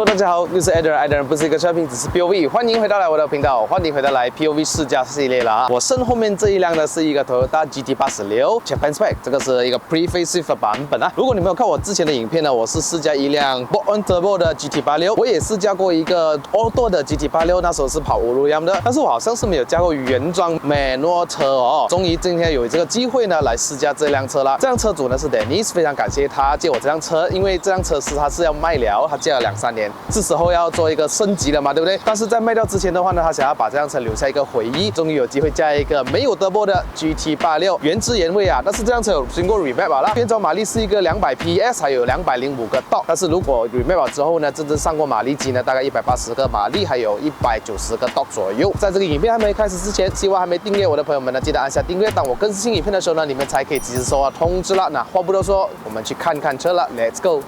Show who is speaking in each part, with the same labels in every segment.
Speaker 1: Hello， 大家好，我是 Eder， 爱的人不是一个车评，只是 POV。欢迎回到我的频道，欢迎回到POV 试驾系列了啊！我身后面这一辆呢是一个 Toyota GT86 Japan Spec， 这个是一个 Pre-facelift 版本啊。如果你没有看我之前的影片呢，我是试驾一辆 Bolt-on Turbo 的 GT86， 我也试驾过一个 Auto 的 GT86， 那时候是跑5路样的，但是我好像是没有驾过原装 Manual 车哦。终于今天有这个机会呢来试驾这辆车啦。这辆车主呢是 Dennis， 非常感谢他借我这辆车，因为这辆车他是要卖了，他借了2-3年。是时候要做一个升级了嘛，对不对？但是在卖掉之前的话呢，他想要把这辆车留下一个回忆，终于有机会驾一个没有 turbo 的 GT86， 原汁原味啊！但是这辆车有经过 remap 啦，变轴马力是一个200 PS， 还有205个 torque。但是如果 remap 之后呢，真正上过马力机呢，大概180个马力，还有190个 torque 左右。在这个影片还没开始之前，希望还没订阅我的朋友们呢，记得按下订阅。当我更新影片的时候呢，你们才可以及时收到通知了。那话不多说，我们去看看车了 ，Let's go！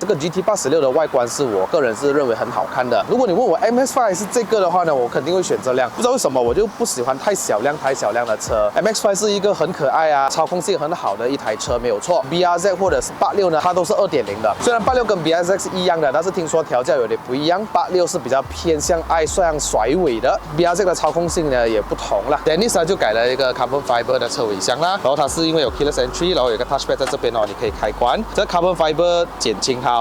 Speaker 1: 这个 GT86 的外观是我个人是认为很好看的。如果你问我 MX-5 还是这个的话呢，我肯定会选这辆。不知道为什么，我就不喜欢太小辆的车。MX-5 是一个很可爱啊，操控性很好的一台车，没有错。BRZ 或者是86呢，它都是2.0的。虽然86跟 BRZ 是一样的，但是听说调教有点不一样。86是比较偏向爱上甩尾的 ，BRZ 的操控性呢也不同了。Dennis 呢就改了一个 Carbon Fiber 的车尾箱啦，然后它是因为有 Keyless Entry， 然后有一个 Touchpad 在这边哦，你可以开关。这 Carbon Fiber 减轻它哦。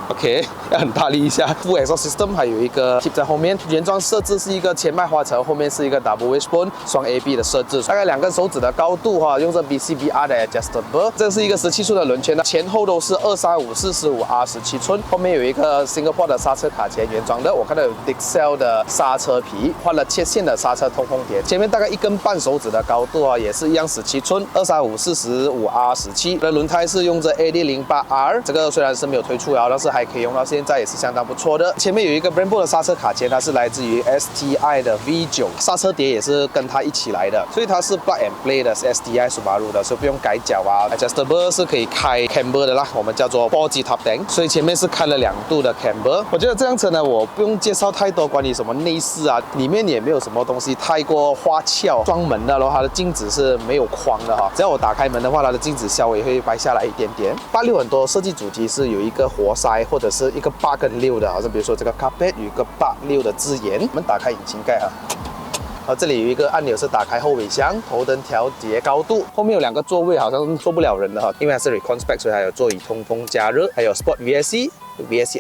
Speaker 1: OK， 要很大力一下。Full exhaust system 还有一个 tip 在后面。原装设置是一个前麦花槽，后面是一个 double wishbone 双 AB 的设置，大概2根手指的高度哈，用这 BCBR 的 adjustable。这是一个17寸的轮圈，前后都是235、45、R17寸。后面有一个 Singapore 的刹车卡钳，原装的。我看到有 Dixel 的刹车皮，换了切线的刹车通风碟。前面大概1根半手指的高度啊，也是一样17寸，235、45、R17。的轮胎是用着 AD08R， 这个虽然是没有推出了，但是还可以用到现在，也是相当不错的。前面有一个 Brembo 的刹车卡钳，它是来自于 STI 的 V9， 刹车碟也是跟它一起来的，所以它是 plug and play 的，是 STI Subaru 的，所以不用改脚啊。Adjustable 是可以开 camber 的啦，我们叫做 4G top tank， 所以前面是开了2度的 camber。我觉得这辆车呢，我不用介绍太多关于什么内饰啊，里面也没有什么东西太过花俏。装门的，然后它的镜子是没有框的哈，只要我打开门的话，它的镜子稍微会掰下来一点点。86很多设计主题是有一个活塞或者是一个8跟6的，好像比如说这个 carpet 有一个8、6的字眼。我们打开引擎盖啊。这里有一个按钮是打开后尾箱，头灯调节高度，后面有2个座位，好像坐不了人的哈，因为它是 Recon Spec， 所以还有座椅通风加热，还有 Sport VSC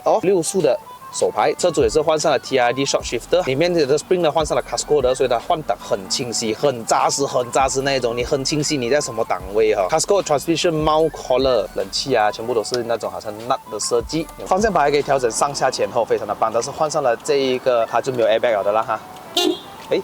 Speaker 1: Off 6速的手排。车主也是换上了 TRD Shock Shifter， 里面的 Spring 呢换上了 Casco 的，所以它换挡很清晰，很扎实那一种，你很清晰你在什么档位哈。Casco Transmission Mount Collar 冷气啊，全部都是那种好像 nut 的设计。方向盘还可以调整上下前后，非常的棒。但是换上了这一个，它就没有 airbag 了的啦哈。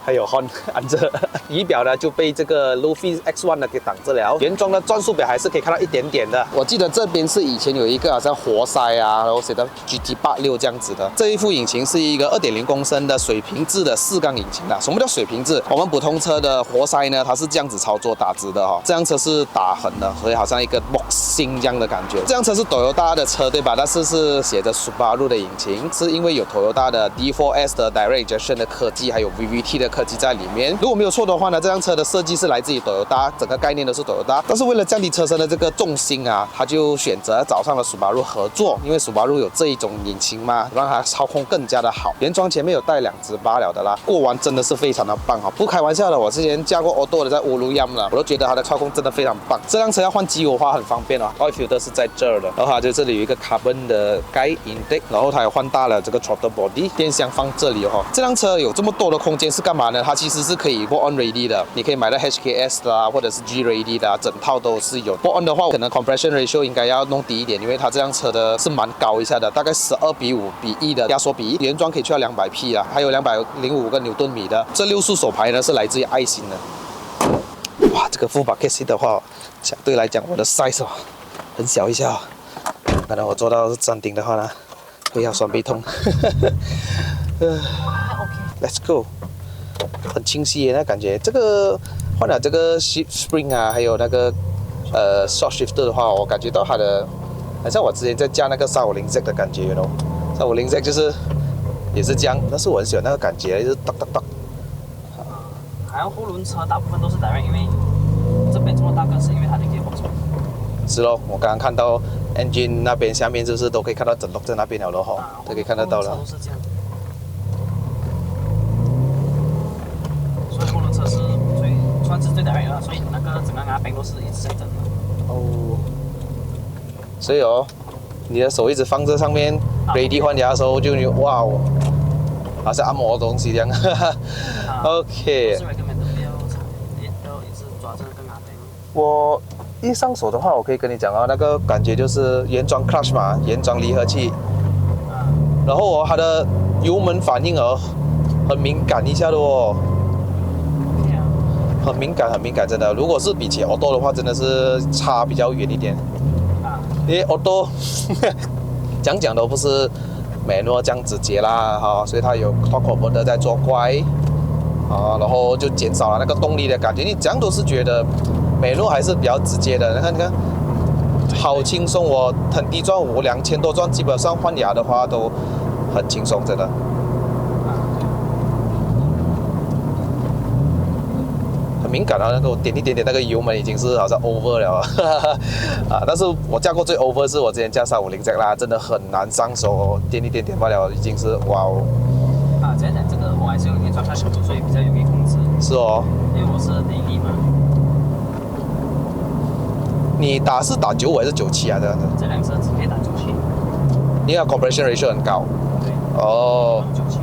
Speaker 1: 还有 horn 按着，仪表呢就被这个 Luffy X1 呢给挡着了。原装的转速表还是可以看到一点点的。我记得这边是以前有一个好像活塞啊，然后写的 GT86 这样子的。这一副引擎是一个2.0公升的水平制的4缸引擎啊。什么叫水平制？我们普通车的活塞呢，它是这样子操作打直的哈，这辆车是打横的，所以好像一个 boxing 这样的感觉。这辆车是 Toyota 的车对吧？但是是写着 Subaru 的引擎，是因为有 Toyota 的 D4S 的 Direct Injection 的科技，还有 VVT 的科技在里面。如果没有错的话呢，这辆车的设计是来自于 Toyota， 整个概念都是 Toyota。但是为了降低车身的这个重心啊，他就选择找上了 Subaru 合作，因为 Subaru 有这一种引擎嘛，让它操控更加的好。原装前面有带2只罢了的啦，过弯真的是非常的棒哈，不开玩笑的，我之前驾过 Auto 的在乌鲁央了，我都觉得它的操控真的非常棒。这辆车要换机油的话很方便哦， ，oil filter 是在这儿的，然后它就这里有一个 carbon 的盖 intake， 然后它也换大了这个 throttle body， 电箱放这里哦。这辆车有这么多的空间是干嘛呢？它其实是可以 bolt on ready 的，你可以买到 HKS 的啊，或者是 G ready 的啊，整套都是有。bolt on 的话，可能 compression ratio 应该要弄低一点，因为它这辆车的是蛮高一下的，大概12:5:1的压缩比，原装可以去到200匹啦，还有205个牛顿米的。这6速手排呢是来自于爱信的。哇，这个副把 bucket seat 的话，相对来讲我的 size 很小一下。可能我做到站顶的话呢，会要酸背痛。Let's go， 很清晰耶，那感觉。这个换了这个 spring 啊，还有那个short shifter 的话，我感觉到它的，好像我之前在驾那个350Z 的感觉咯。350Z 就是也是这样，但是我很喜欢那个感觉，就是哒哒哒。
Speaker 2: 还有后轮车大部分都是 direct， 因为这边这么大个是因为它的 gearbox。是
Speaker 1: 咯，我刚刚看到 engine 那边下面就是都可以看到整路在那边了咯哈，都可以看得到了。
Speaker 2: 都是这样。所以后轮车是算是最 direct 的，所以那个整个阿边都是一直在整的。
Speaker 1: 哦。所以哦，你的手一直放在上面 ，ready 换牙的时候就哇哦。好像按摩的东西这样，OK。要一直抓着跟阿边。我一上手的话，我可以跟你讲啊，那个感觉就是原装 clutch 嘛，原装离合器。然后它的油门反应很敏感一下的哦。很敏感，真的。如果是比起 auto 的话，真的是差比较远一点。因为 auto 讲都不是。美诺这样直接啦，哈，所以它有 torque converter 在做怪，啊，然后就减少了那个动力的感觉。你这样都是觉得美诺还是比较直接的。你看，好轻松哦，很低转，我2000多转，基本上换牙的话都很轻松，真的。敏感啊，那个我点一点点那个油门已经是好像 over 了啊！但是我驾过最 over 是我之前驾350Z啦，真的很难上手，点一点点罢了，已经是哇哦！
Speaker 2: 这样讲这个我还是用原装下去，所以比较容易控制。
Speaker 1: 是哦，
Speaker 2: 因为我是daily嘛。
Speaker 1: 你是打95还是97啊？这样子？
Speaker 2: 这辆车只可以打97。
Speaker 1: 你看 compression ratio 很高。
Speaker 2: 对。
Speaker 1: 哦。
Speaker 2: 97。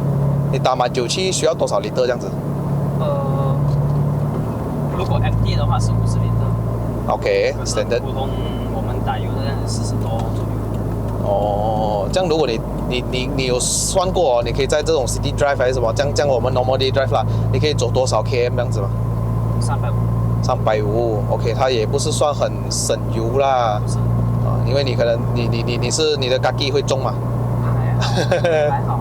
Speaker 1: 你打满97需要多少 liter 这样子？
Speaker 2: 如果 MD 的话是50 liter。
Speaker 1: OK，standard。
Speaker 2: 普通我们打油的40多左右。
Speaker 1: 哦，这样如果你有算过哦，你可以在这种 city drive 还是什么，这样我们 normal day drive 啦，你可以走多少 km 这样子吗？350。OK， 它也不是算很省油啦。
Speaker 2: 不是。
Speaker 1: 因为你可能你的 gaki 会重嘛。
Speaker 2: 还好。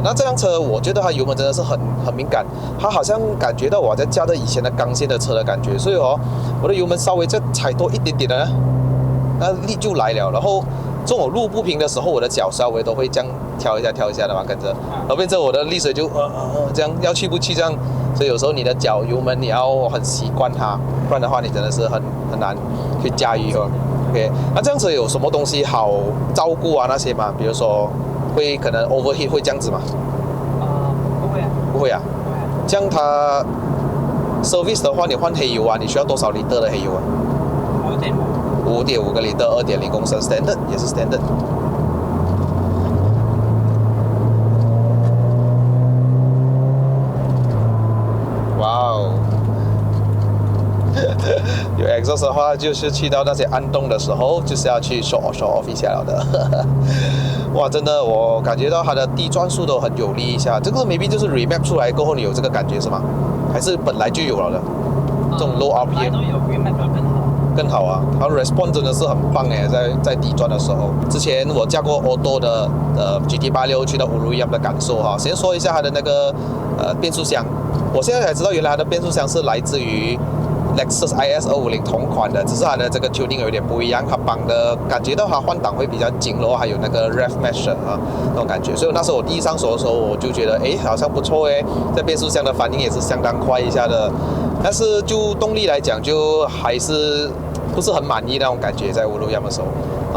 Speaker 1: 那这辆车我觉得它油门真的是很敏感，它好像感觉到我在驾着以前的钢线的车的感觉，所以我的油门稍微再踩多一点点呢，那力就来了。然后这种路不平的时候，我的脚稍微都会这样挑一下的嘛，跟着，然后变成我的力水就这样要去不去这样，所以有时候你的脚油门你要很习惯它，不然的话你真的是很难去驾驭哦。OK， 那这辆车有什么东西好照顾啊那些吗？比如说。会可能 overheat 会这样子吗？
Speaker 2: 不会啊。
Speaker 1: 不会啊。这样它 service 的话，你换黑油啊，你需要多少 liter 的黑油啊？5.5个 liter， 2.0公升 standard 也是 standard。哇哦！有 exhaust 的话，就是去到那些暗洞的时候，就是要去 show off 一下了的。哇，真的，我感觉到它的低转速都很有力一下。这个 maybe 就是 remap 出来过后你有这个感觉是吗？还是本来就有了的？这种 low RPM
Speaker 2: 都有 remap 更好。
Speaker 1: 更好啊，它 response 真的是很棒哎，在低转的时候。之前我驾过 auto 的GT86去到Uruyam的感受哈。先说一下它的那个变速箱，我现在才知道原来它的变速箱是来自于。Lexus IS250同款的，只是它的这个 tuning 有点不一样，它绑的感觉到它换挡会比较紧咯，还有那个 rev mesh 啊那种感觉，所以那时候我第一上手的时候，我就觉得好像不错这变速箱的反应也是相当快一下的，但是就动力来讲，就还是不是很满意那种感觉，在Uruyam的时候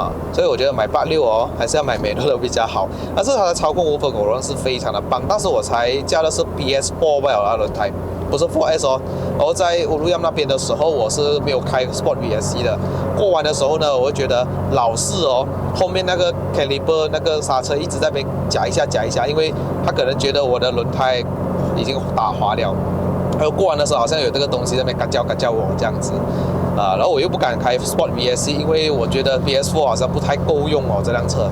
Speaker 1: 啊，所以我觉得买86还是要买美诺的比较好，但是它的操控无法否认是非常的棒，但是我才加的是 PS4 罢了那轮胎。不是 4S 哦。然后在乌鲁亚那边的时候，我是没有开 Sport VSC 的。过弯的时候呢，我就觉得老是哦，后面那个 caliper 那个刹车一直在那边夹一下，因为他可能觉得我的轮胎已经打滑了。还有过弯的时候，好像有这个东西在那边嘎叫我这样子。然后我又不敢开 Sport VSC， 因为我觉得 BS4 好像不太够用哦，这辆车，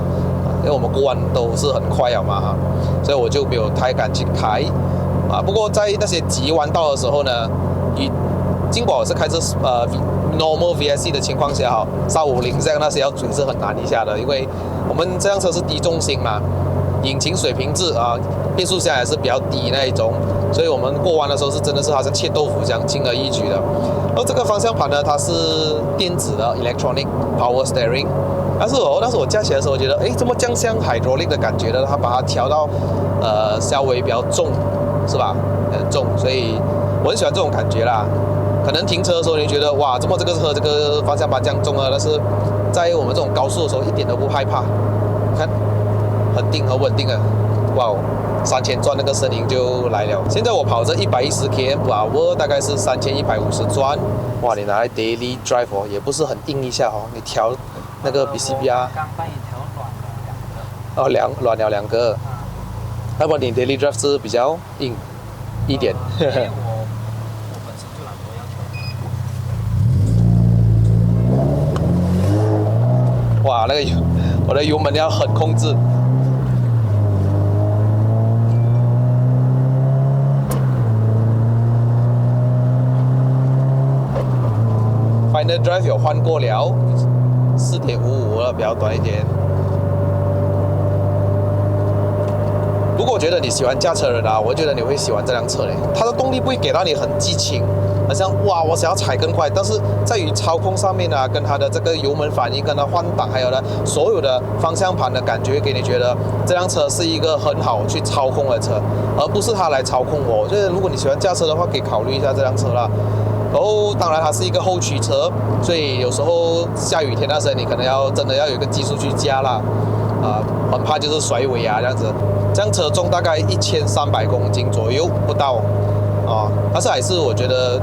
Speaker 1: 因为我们过弯都是很快了嘛哈，所以我就没有太敢去开不过在那些急弯道的时候呢，尽管我是开着normal VSC 的情况下哈，350这样那些要追是很难一下的，因为我们这辆车是低重心嘛，引擎水平质变速箱也是比较低那一种，所以我们过弯的时候是真的是好像切豆腐这样轻而易举的。而这个方向盘呢，它是电子的 electronic power steering， 但是当时我驾起来的时候，我觉得怎么这样像 hydraulic 的感觉呢？它把它调到稍微比较重，是吧？很重，所以我很喜欢这种感觉啦。可能停车的时候你觉得哇，怎么这个车这个方向盘这样重啊？但是在我们这种高速的时候一点都不害怕，看很定很稳定啊，哇哦！3000转那个声音就来了。现在我跑着110 km/h， 大概是3150转。哇，你拿来 daily drive 也不是很硬一下你调那个 BCBR。
Speaker 2: 刚帮你调软了2个。
Speaker 1: 软了2个。要不然你 daily drive 是比较硬一点。
Speaker 2: 因为我本身就懒惰要调。
Speaker 1: 哇，我的油门要很控制。Final Drive 有换过了，4.55了，比较短一点。如果我觉得你喜欢驾车人我觉得你会喜欢这辆车嘞。它的动力不会给到你很激情，好像哇，我想要踩更快，但是在于操控上面跟它的这个油门反应、跟它换挡，还有呢所有的方向盘的感觉，给你觉得这辆车是一个很好去操控的车，而不是它来操控我。我觉得如果你喜欢驾车的话，可以考虑一下这辆车啦。然后当然它是一个后驱车，所以有时候下雨天那时你可能真的要有一个技术去加啦，很怕就是甩尾这样子。这辆车重大概1300公斤左右不到但是还是我觉得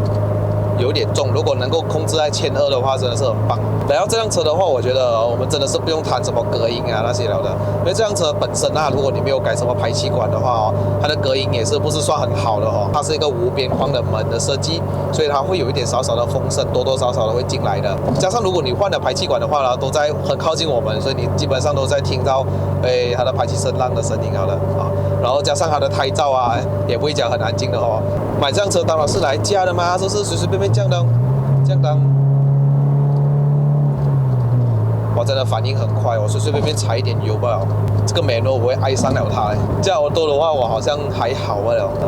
Speaker 1: 有点重，如果能够控制在1200的话，真的是很棒。然后这辆车的话，我觉得我们真的是不用谈什么隔音那些了的，因为这辆车本身如果你没有改什么排气管的话它的隔音也是不是算很好的它是一个无边框的门的设计，所以它会有一点少少的风声，多多少少的会进来的。加上如果你换了排气管的话都在很靠近我们，所以你基本上都在听到它的排气声浪的声音的然后加上它的胎噪也不会讲很安静的买这辆车当然是来驾的嘛，就是随随便便降档。我真的反应很快，我随随便便踩一点油罢了。这个manual我会爱上了它驾auto的话，我好像还好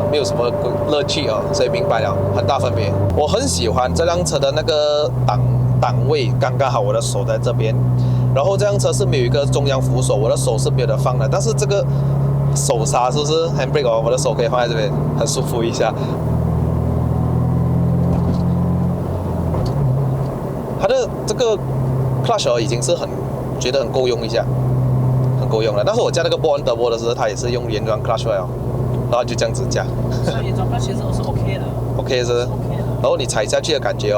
Speaker 1: 没有什么乐趣所以明白了，很大分别。我很喜欢这辆车的那个档位，刚刚好我的手在这边。然后这辆车是没有一个中央扶手，我的手是没有得放的。但是这个手刹是不是 handbrake 我的手可以放在这边，很舒服一下。它的这个 clutch 已经是觉得很够用一下，很够用了。但是我加那个波恩德波的时候，它也是用原装 clutch 然后就这样子加。
Speaker 2: 原装 clutch 其实是 OK 的。
Speaker 1: OK 是。
Speaker 2: OK 的。
Speaker 1: 然后你踩下去的感觉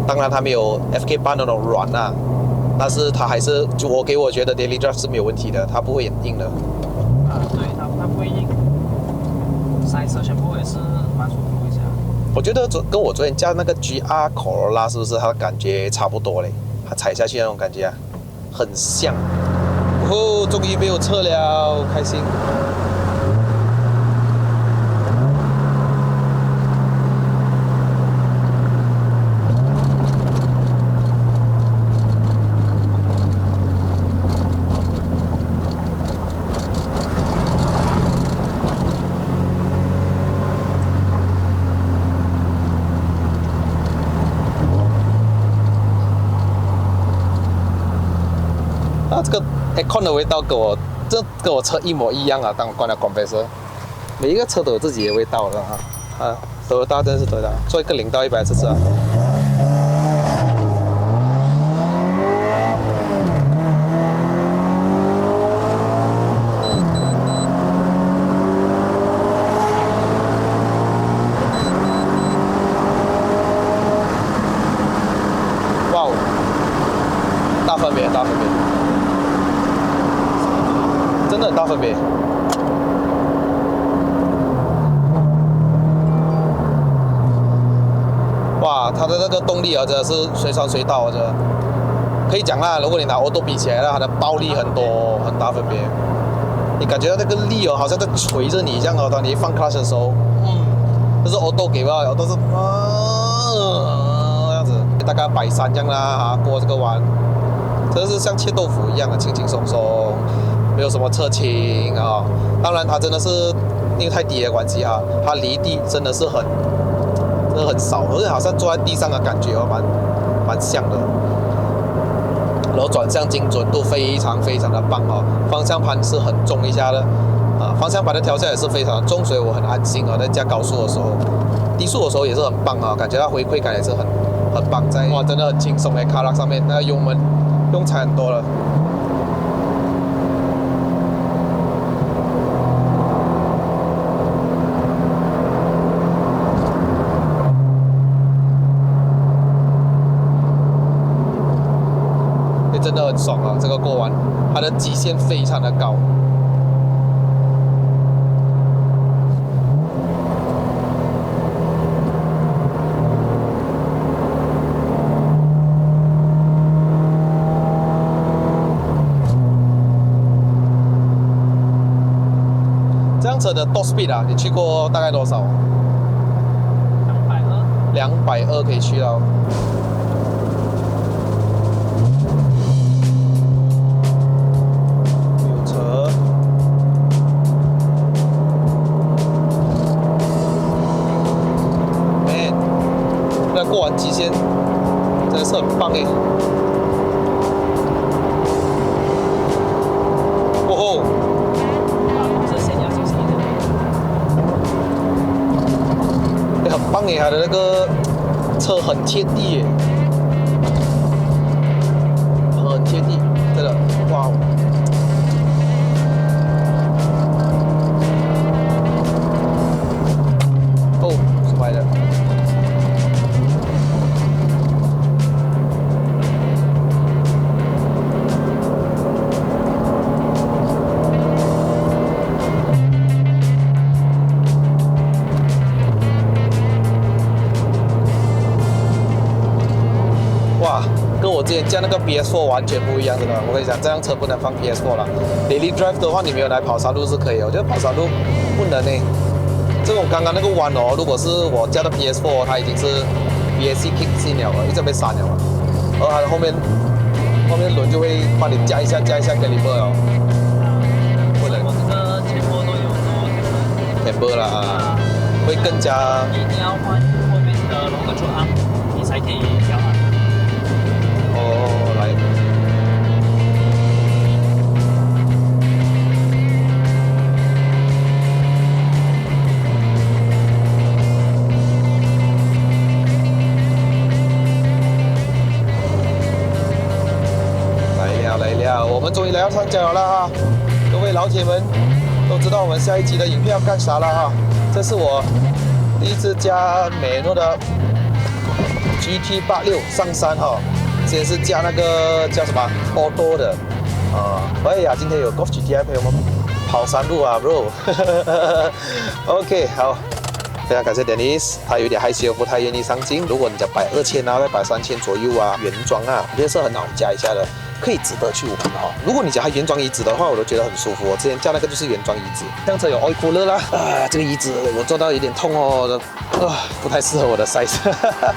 Speaker 1: 当然它没有 FK 8那种软但是它还是我觉得 daily drive 是没有问题的，它不会很硬的。
Speaker 2: 对，它不会硬。塞车全部也是蛮舒服一下。
Speaker 1: 我觉得跟我昨天驾那个 GR Corolla 是不是它的感觉差不多嘞？它踩下去那种感觉很像。终于没有车了，开心。这个 aircon 的味道跟我车一模一样当我关了 compressor， 每一个车都有自己的味道的Toyota 真是 Toyota， 做一个0到100试试大分别，真的很大分别。哇，它的那个动力啊，真的是随传随到，我觉得可以讲啦。如果你拿欧斗比起来，它的爆力很多，很大分别。你感觉到那个力哦，好像在捶着你这样哦。当你一放 clutch 的时候，这是欧斗给吧，都是这样子，大概130这样啦过这个弯，真的是像切豆腐一样的轻轻松松，没有什么侧倾啊。当然，它真的是因为太低的关系啊，它离地真的是很少，而且好像坐在地上的感觉哦，蛮像的。然后转向精准度非常的棒哦，方向盘是很重一下的，方向盘的调校也是非常的重，所以我很安心哦，在加高速的时候，低速的时候也是很棒啊，感觉到回馈感也是很棒，哇，真的很轻松诶，卡拉上面那个油门用踩很多了。真的很爽啊！这个过弯，它的极限非常的高。这辆车的 top speed 啊，你去过大概多少？220可以去到。过完极限真的是很棒哎！过后，
Speaker 2: 这线要小心一点。
Speaker 1: 很棒哎，它的那个车很贴地耶，很贴地，真的，哇！哦，摔了。哇，跟我之前驾那个 PS4 完全不一样，真的。我跟你讲，这辆车不能放 PS4 了。Daily drive 的话，你没有来跑山路是可以，我觉得跑山路不能呢。这种刚刚那个弯哦，如果是我驾的 PS4， 它已经是 BSC kick 进了，一直被删了，而它的后面轮就会帮你加一下 caliper 哦。不能。
Speaker 2: 我这个前波都有做
Speaker 1: caliper 啦，会更加。
Speaker 2: 一定要换后面的龙格柱啊，你才可以调它。
Speaker 1: 哦，来。我们终于来到上交了哈！各位老铁们都知道我们下一集的影片要干啥了哈！这是我第一次加美诺的 GT86 上山哈，之前是加那个叫什么 Auto 的哎呀，今天有 Golf GTI 陪我们跑山路啊 ，bro 。OK， 好。非常感谢 Dennis， 他有点害羞，不太愿意上镜。如果你在12000啊，在13000左右啊，原装啊，我觉得是很好加一下的，可以值得去玩哈。如果你讲它原装椅子的话，我都觉得很舒服。我之前加那个就是原装椅子，这辆车有 oil cooler 啦。这个椅子我坐到有点痛哦，不太适合我的 size，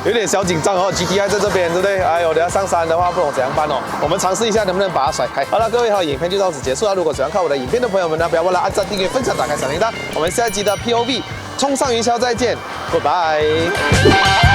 Speaker 1: 有点小紧张哦。GTI 在这边，对不对？哎呦，等下上山的话不懂怎样办哦。我们尝试一下能不能把它甩开。好了，各位好，影片就到此结束了。如果喜欢看我的影片的朋友们呢，不要忘了按赞、订阅、分享、打开小铃铛。我们下一集的 POV。冲上云霄，再见 ，Goodbye。